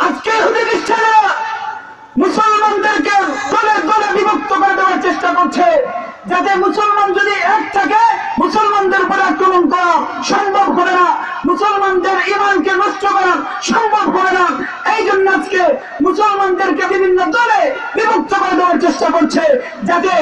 আজকে ইহুদি খ্রিস্টানরা মুসলমানদেরকে দলে দলে বিভক্ত করে দেওয়ার চেষ্টা করছে, যাতে মুসলমান যদি এক থাকে মুসলমানদের উপরে আক্রমণ করা সম্ভব হবে না, মুসলমানদের ঈমানকে নষ্ট করা সম্ভব হবে না। এই জন্য আজকে মুসলমানদেরকে বিভিন্ন দলে বিভক্ত করে দেওয়ার চেষ্টা করছে, যাতে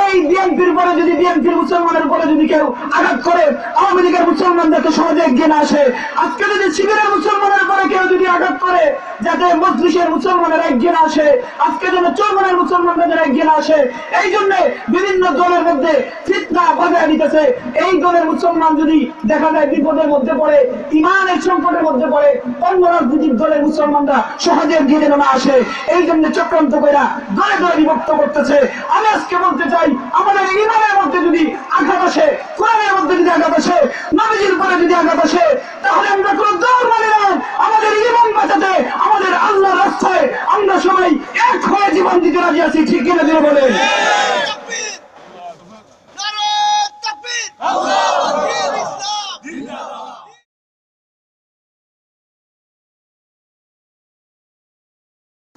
এই বিএনপির পরে যদি বিএনপির মুসলমানের উপরে যদি কেউ আঘাত করে আওয়ামী লীগের মুসলমানদেরকে সহজে এগিয়ে না আসে। আজকে যদি শিবিরের মুসলমানের উপরে কেউ যদি আঘাত করে যাতে মজলিসের মুসলমানের এগিয়ে না আসে, আজকে যেন চরমনের মুসলমানদের এগিয়ে না আসে, এই জন্য বিভিন্ন দলের মধ্যে ফিতনা বাজায় দিতেছে। এই দলের মুসলমান যদি দেখা যায় বিপদের মধ্যে পড়ে, ইমানের সংকটের মধ্যে পড়ে, অন্য রাজনৈতিক দলের মুসলমানরা সহজে এগিয়ে যেন না আসে, এই জন্য চক্রান্ত করে দলে দলে বিভক্ত করতেছে। আমি আজকে বলতে চাই, আমাদের ইমানের মধ্যে যদি আঘাত আসে, কোরআনের মধ্যে যদি আঘাত আসে, নবীজির উপরে যদি আঘাত আসে, তাহলে আমরা কোনো দল মানি না। আমাদের ইমান বাঁচাতে, আমাদের আল্লাহর রাস্তায় আমরা সবাই এক হয়ে জীবন দিতে রাজি আছি। ঠিক কিনা দিয়ে বলেন?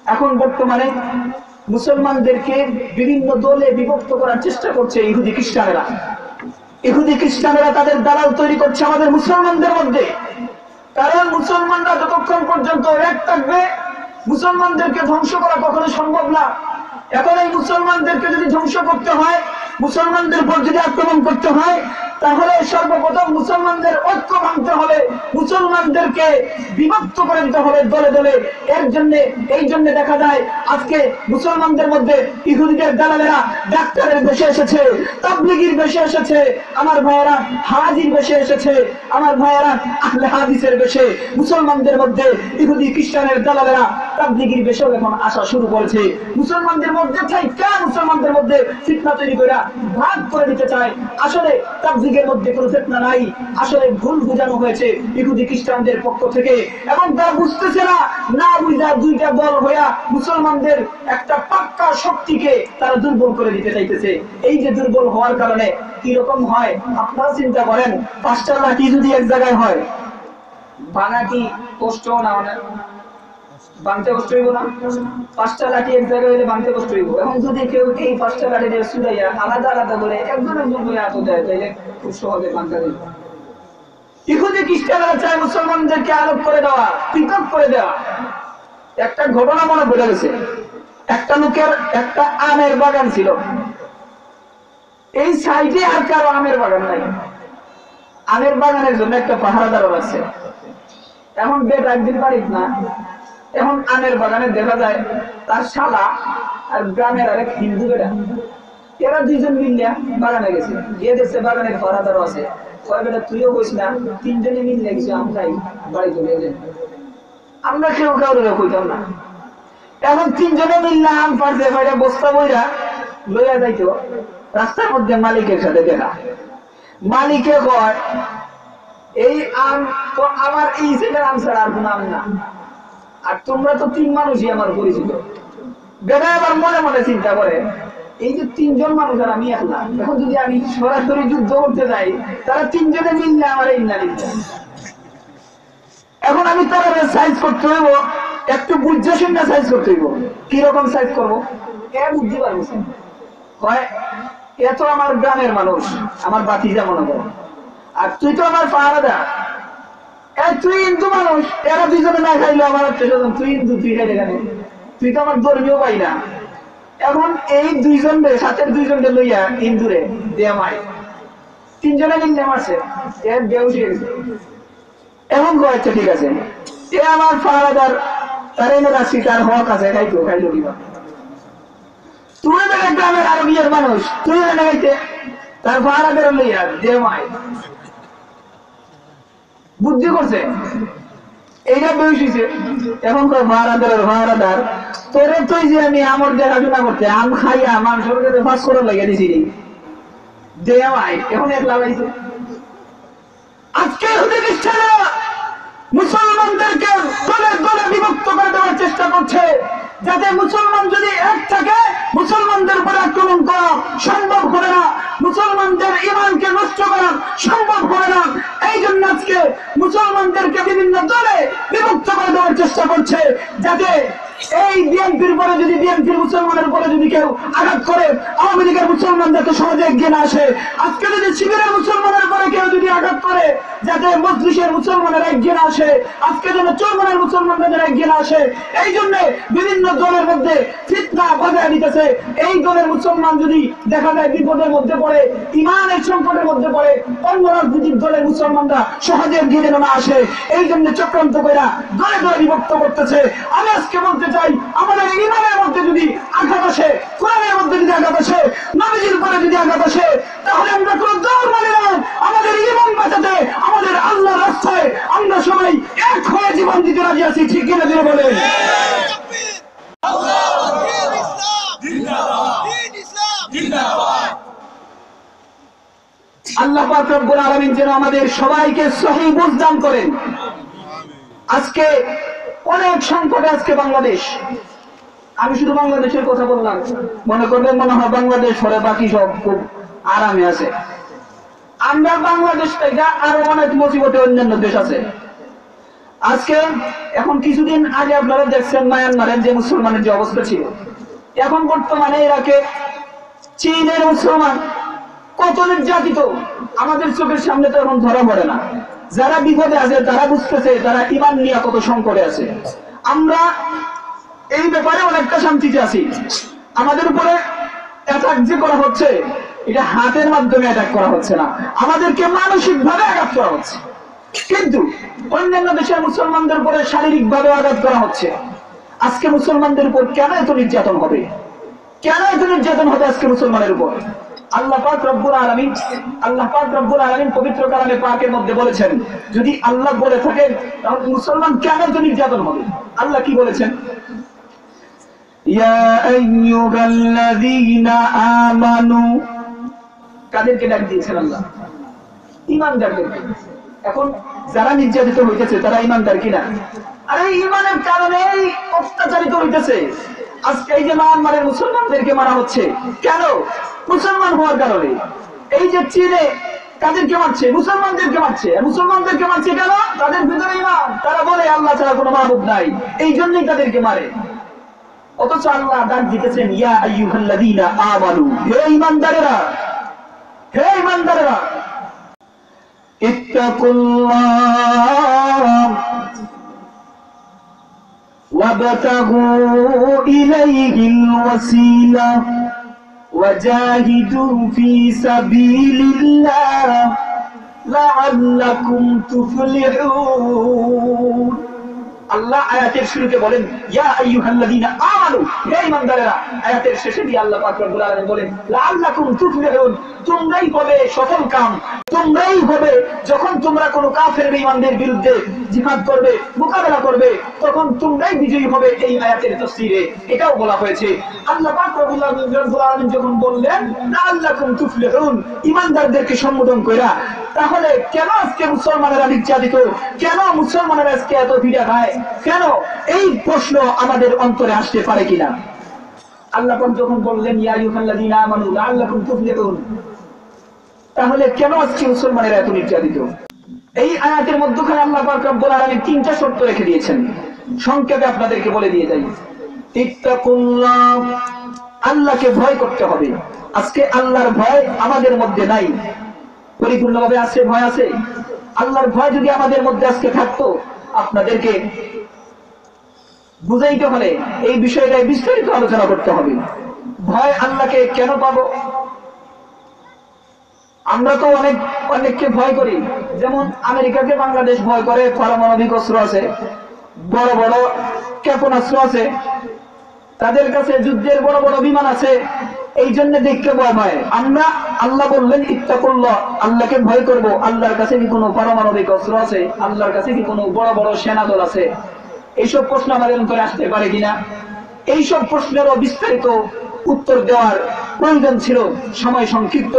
এখন বর্তমানে মুসলমানদেরকে বিভিন্ন দলে বিভক্ত করার চেষ্টা করছে ইহুদি খ্রিস্টানেরা। ইহুদি খ্রিস্টানেরা তাদের দালাল তৈরি করছে আমাদের মুসলমানদের মধ্যে। কারণ মুসলমানরা যতক্ষণ পর্যন্ত এক থাকবে, মুসলমানদেরকে ধ্বংস করা কখনো সম্ভব না। এখন এই মুসলমানদেরকে যদি ধ্বংস করতে হয়, মুসলমানদের উপর যদি আক্রমণ করতে হয়, তাহলে সর্বপ্রথম মুসলমানদের ঐক্য ভাঙতে হবে, মুসলমানদেরকে বিভক্ত করে দিতে হবে দলে দলে। এই জন্য দেখা যায় আজকে মুসলমানদের মধ্যে ইহুদিদের দালালেরা ডাক্তারের বেশে এসেছে, তাবলীগীর বেশে এসেছে, আমার ভাইয়েরা হাজির বেশে এসেছে, আমার ভাইয়েরা আহলে হাদিসের বেশে। মুসলমানদের মধ্যে ইহুদি খ্রিস্টানের দালালেরা তাবলীগীর বেশে এখন আসা শুরু করেছে। মুসলমানদের মধ্যে থাইকা মুসলমানদের মধ্যে ফিতনা তৈরি করে ভাগ করে দিতে চায়। আসলে তাবলীগের মধ্যে কোনো ফিতনা নাই, আসলে ভুল বোঝানো হয়েছে ইহুদি খ্রিস্টানদের পক্ষ থেকে, এবং তারা বুঝতেছে না বুঝা দুইটা দল হইয়া মুসলমানদের একটা পাক্কা শক্তিকে তারা দুর্বল করে দিতে চাইতেছে। এই যে দুর্বল হওয়ার কারণে কি রকম হয় আপনারা চিন্তা করেন। 5টা লাঠি যদি এক জায়গায় হয়, ভাঙা কি কষ্ট না? অনেক ভাঙতে কষ্ট হইব না? 5টা লাঠি এক জায়গায় হইলে ভাঙতে কষ্ট হইব। এখন যদি কেউ এই 5টা লাঠি দিয়ে ছুড়াইয়া আলাদা আলাদা করে একজন করে আতো দেয়, তাইলে খুব সহজে ভাঙতে দেয়। ইহুদি খ্রিস্টানরা চায় মুসলমানদেরকে আলোক করে দেওয়া, পৃথক করে দেওয়া। একটা ঘটনা মনে পড়ে গেছে। একটা লোকের একটা আমের বাগান ছিল, এই সাইডে আর কারো আমের বাগান নাই। আমের বাগানের জন্য একটা পাহারাদার আছে। এখন বেটা একদিন পারিস না, এখন আমের বাগানে দেখা যায় তার শালা আর গ্রামের আরেক হিন্দু বেটা, এরা দুইজন মিলিয়া বাগানে গেছে। গিয়ে দেখছে বাগানের পাহারাদারও আছে। কয় বেটা তুইও কইস না, 3জনে মিলে গেছে আম খাই বাড়ি চলে গেলেন। আমরা কেউ কাউরে কইতাম না। এখন 3জনে মিললে আম পারছে, বাইরে বস্তা বইরা লইয়া যাইতো। রাস্তার মধ্যে মালিকের সাথে দেখা। মালিকে কয় এই আম তো আমার এই ছেলের আম ছাড়া আর কোন আম না, আর তোমরা তো 3 মানুষই আমার পরিচিত। বেটা আবার মনে মনে চিন্তা করে, এই যে 3জন মানুষ আর আমি একলা, এখন যদি আমি সরাসরি যুদ্ধ করতে যাই, তারা 3জনে মিললে আমার এই না নিতে। এখন আমি তারা সাইজ করতে হইব, একটু বুঝে শুনে সাইজ করতে হইব। কিরকম সাইজ করবো এ বুঝতে পারবো। কয় এত আমার গ্রামের মানুষ, আমার বাতিজা মনে করো, আর তুই তো আমার পাহারাদার, তুই হিন্দু মানুষ, এরা 2জনে না খাইলো আমার আত্মীয়-স্বজন, তুই হিন্দু, তুই খাইলে কেন? তুই তো আমার ধর্মীয় পাই না। এখন এই 2জন সাথের 2জনকে লইয়া হিন্দুরে দেয়া মাই 3জনে মিললে মারছে, এর বেউসি গেছে। এখন কয়েছে ঠিক আছে, এ আমার পাহারাদার, তার এনে রাখছি, তার হক আছে, খাইলো কিবা। তুই বেড়ে গ্রামের আরো বিয়ের মানুষ, তুই এনে খাইতে তার পাহারাদার লইয়া দে মাই। বুদ্ধি করছে, এইটা বেউসিছে। এখন কয় পাহারাদার তোরে তুই যে আমি আমার দেখাশোনা করতে আম খাইয়া মানুষের কাছে ফাঁস করে লাগিয়ে দিছি দে মাই। এখন এক লাগাইছে। আজকে ইহুদি খ্রিস্টানরা মুসলমানদেরকে দলে দলে বিভক্ত করে দেওয়ার চেষ্টা করছে, যাতে মুসলমান যদি এক থাকে মুসলমানদের উপরে আক্রমণ করা সম্ভব হবে না, মুসলমানদের ঈমানকে নষ্ট করা সম্ভব হবে না। এই জন্য আজকে মুসলমানদেরকে বিভিন্ন দলে বিভক্ত করে দেওয়ার চেষ্টা করছে, যাতে এই বিএনপির পরে যদি বিএনপির মুসলমানের উপরে যদি কেউ আঘাত করে আওয়ামী লীগের মুসলমানদেরকে সহজে এগিয়ে না আসে। আজকে যদি শিবিরের মুসলমানের উপরে কেউ যদি আঘাত করে যাতে মজলিসের মুসলমানের এগিয়ে না আসে, আজকে যেন চরমনের মুসলমানদের এগিয়ে না আসে। এই জন্য বিভিন্ন দলের মধ্যে ফিতনা বাজায় দিতেছে। এই দলের মুসলমান যদি দেখা যায় বিপদের মধ্যে পড়ে, ইমানের সংকটের মধ্যে পড়ে, অন্য রাজনৈতিক দলের মুসলমানরা সহজে এগিয়ে যেন না আসে, এই জন্য চক্রান্ত করে দলে দলে বিভক্ত করতেছে। আমি আজকে বলতে চাই, আমাদের ইমানের মধ্যে যদি আঘাত আসে, কোরআনের মধ্যে যদি আঘাত আসে, নবীজির উপরে যদি আঘাত আসে, তাহলে আমরা কোনো দল মানে না। আমাদের ইমান বাঁচাতে, আমাদের আল্লাহর রাস্তায় আমরা সবাই এক হয়ে জীবন দিতে রাজি আছি। ঠিক কিনা দিলে বলেন? আল্লাহ পাক রব্বুল আলামিন যেন আমাদের সবাইকে সহিহ বুঝ দান করেন। আজকে অনেক সংকটে আজকে বাংলাদেশ। আমি শুধু বাংলাদেশের কথা বললাম, মনে করবেন মনে হয় বাংলাদেশ পরে বাকি সব খুব আরামে আছে। আমরা বাংলাদেশ থেকে আরো অনেক মুসিবতে অন্যান্য দেশ আছে। আজকে এখন কিছুদিন আগে আপনারা দেখছেন মায়ানমারের যে মুসলমানের যে অবস্থা ছিল, এখন বর্তমানে ইরাকে চীনের মুসলমান কত নির্যাতিত আমাদের চোখের সামনে তো এখন ধরা পড়ে না। যারা বিপদে আছে তারা বুঝতেছে তারা ইমান নিয়ে কত সংকটে আছে। আমরা এই ব্যাপারে অনেকটা শান্তিতে আছি। আমাদের উপরে অ্যাটাক যে করা হচ্ছে, এটা হাতের মাধ্যমে অ্যাটাক করা হচ্ছে না, আমাদেরকে মানসিক ভাবে আঘাত করা হচ্ছে। কিন্তু অন্যান্য দেশের মুসলমানদের উপরে শারীরিক ভাবে আঘাত করা হচ্ছে। আজকে মুসলমানদের উপর কেন এত নির্যাতন হবে? কেন এত নির্যাতন হবে আজকে মুসলমানের উপর? আল্লাহ পাক রব্বুল আলামিন পবিত্র কালামে পাকের মধ্যে বলেছেন, যদি আল্লাহ বলে থাকেন তাহলে মুসলমান কেন এত নির্যাতন হবে? আল্লাহ কি বলেছেন? ইয়া আইয়ুহাল্লাযীনা আমানু, কাদেরকে ডাক দিয়েছেন আল্লাহ? ঈমানদারদেরকে। এখন যারা নির্যাতিত হইতেছে তারা ঈমানদার কিনা? আরে ঈমানের কারণে অত্যাচারিত হইতেছে। আজকে এই যে মায়ানমারের মুসলমানদেরকে মারা হচ্ছে, কেন? মুসলমান হওয়ার কারণে। এই যে চীনে কাদেরকে মারছে? মুসলমানদেরকে মারছে। মুসলমানদেরকে মারছে কেন? তাদের ভিতরে ঈমান, তারা বলে আল্লাহ ছাড়া কোনো মাবুদ নাই, এই জন্যই তাদেরকে মারে। অথচ আল্লাহ ডাক দিতেছেন, ইয়া আইয়ুহাল্লাযীনা আমানু, হে ঈমানদারেরা, হে ঈমানদারেরা, ইত্তাকুল্লাহ ওয়াবতাগু ইলাইহিল ওয়াসিলা ওয়াজাহিদু ফি সাবিলিল্লাহ লাআল্লাকুম তুফলিহুন। আল্লাহ আয়াতের শুরুতে বলেন ইয়া আইয়ুহাল্লাযীনা আমানু, হে ঈমানদারেরা। আয়াতের শেষে দিয়ে আল্লাহ পাক রব্বুল আলামিন বলেন লাআল্লাকুম তুফলিহুন, তোমরাই হবে সফলকাম, তোমরাই হবে যখন তোমরা কোনো কাফের বেঈমানদের বিরুদ্ধে জিহাদ করবে, মোকাবেলা করবে, তখন তোমরাই বিজয়ী হবে। এই আয়াতের তাফসীরে এটাও বলা হয়েছে। আল্লাহ পাক রব্বুল আলামিন যখন বললেন লাআল্লাকুম তুফলিহুন, ঈমানদারদেরকে সম্বোধন কইরা, তাহলে কেন আজকে মুসলমানেরা নির্যাতিত? কেন মুসলমানেরা আজকে এত পীড়া খায়? কেন? এই প্রশ্ন আমাদের অন্তরে আসতে পারে কিনা? আল্লাহ পাক যখন বললেন ইয়া আইয়ুহাল্লাযীনা আমানু লাআল্লাকুম তুফলিহুন, তাহলে কেন আজকে মুসলমানেরা এত নির্যাতিত? এই আয়াতের মধ্যখানে আল্লাহ পাক রব্বুল আলামিন তিনটা শর্ত রেখে দিয়েছেন। সংক্ষেপে আপনাদেরকে বলে দিয়ে যাই। ইত্তাকুল্লাহ, আল্লাহকে ভয় করতে হবে। আজকে আল্লাহর ভয় আমাদের মধ্যে নাই, পরিপূর্ণভাবে আছে। ভয় আছে? আল্লাহর ভয় যদি আমাদের মধ্যে আজকে থাকতো, আপনাদেরকে বুঝাইতে হলে এই বিষয়টাই বিস্তারিত আলোচনা করতে হবে। ভয় আল্লাহকে কেন পাবো? আমরা তো অনেককে ভয় করি। যেমন আমেরিকাকে বাংলাদেশ ভয় করে, পারমাণবিক অস্ত্র আছে, বড় বড় ক্ষেপণাস্ত্র আছে, তাদের কাছে যুদ্ধের বড় বড় বিমান আছে, এই জন্য দেখতে ভয় পায়। আমরা আল্লাহ বললেন ইত্তাকুল্লাহ, আল্লাহকে ভয় করব। আল্লাহর কাছে কি কোনো পারমাণবিক অস্ত্র আছে? আল্লাহর কাছে কি কোনো বড় বড় সেনাদল আছে? এইসব প্রশ্ন আমাদের অন্তরে আসতে পারে কিনা? এইসব প্রশ্নেরও বিস্তারিত উত্তর দেওয়ার প্রয়োজন ছিল, সময় সংক্ষিপ্ত,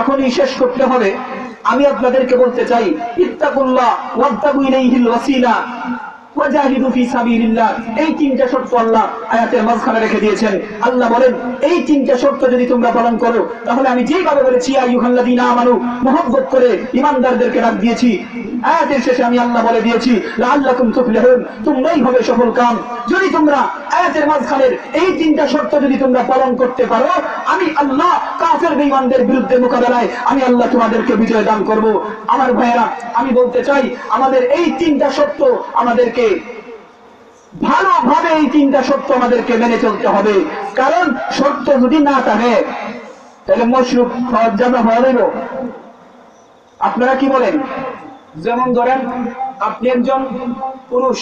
এখনই শেষ করতে হবে। আমি আপনাদেরকে বলতে চাই ইত্তাকুল্লাহ ওয়াবতাগু ইলাইহিল ওয়াসিলা ওয়াজাহিদু ফি সাবিলিল্লাহ। এই তিনটা শর্ত আল্লাহ আয়াতের মাঝখানে রেখে দিয়েছেন। আল্লাহ বলেন এই তিনটা শর্ত যদি তোমরা পালন করো তাহলে আমি যেভাবে বলেছি আইয়ুহাল্লাযীনা আমানু, মহব্বত করে ঈমানদারদেরকে ডাক দিয়েছি, আয়াতের শেষে আমি আল্লাহ বলে দিয়েছি লাআল্লাকুম তুফলিহুন, তোমরাই হবে সফল কাম। যদি তোমরা আয়াতের মাঝখানের এই তিনটা শর্ত যদি তোমরা পালন করতে পারো, আমি আল্লাহ কাফের বেঈমানদের বিরুদ্ধে মোকাবেলায় আমি আল্লাহ তোমাদেরকে বিজয় দান করব। আমার ভাইয়েরা, আমি বলতে চাই আমাদের এই তিনটা শর্ত আমাদেরকে ভালোভাবে, এই তিনটা শর্ত আমাদেরকে মেনে চলতে হবে। কারণ শর্ত যদি না থাকে তাহলে মশরুব জানা হওয়া যাইব। আপনারা কি বলেন? যেমন ধরেন আপনি একজন পুরুষ,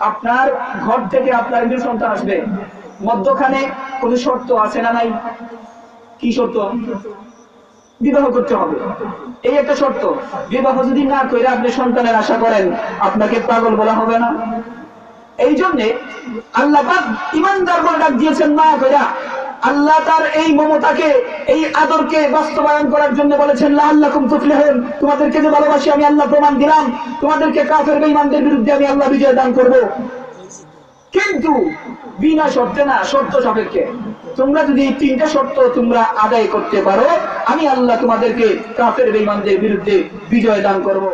আপনার ঘর থেকে আপনার একজন সন্তান আসবে, মধ্যখানে কোন শর্ত আছে না নাই? কি শর্ত? বিবাহ করতে হবে, এই একটা শর্ত। বিবাহ যদি না করে আপনি সন্তানের আশা করেন, আপনাকে পাগল বলা হবে না? এই জন্য আল্লাহ পাক ঈমানদার বলে ডাক দিয়েছেন না কইরা। আল্লাহ তার এই মমতাকে, এই আদরকে বাস্তবায়ন করার জন্য বলেছেন লাআল্লাকুম তুফলিহুন, তোমাদেরকে যে ভালোবাসি আমি আল্লাহ প্রমাণ দিলাম, তোমাদেরকে কাফের বেঈমানদের বিরুদ্ধে আমি আল্লাহ বিজয় দান করব। কিন্তু বিনা শর্তে না, শর্ত সাপেক্ষে। তোমরা যদি এই তিনটা শর্ত তোমরা আদায় করতে পারো, আমি আল্লাহ তোমাদেরকে কাফের বেঈমানদের বিরুদ্ধে বিজয় দান করব।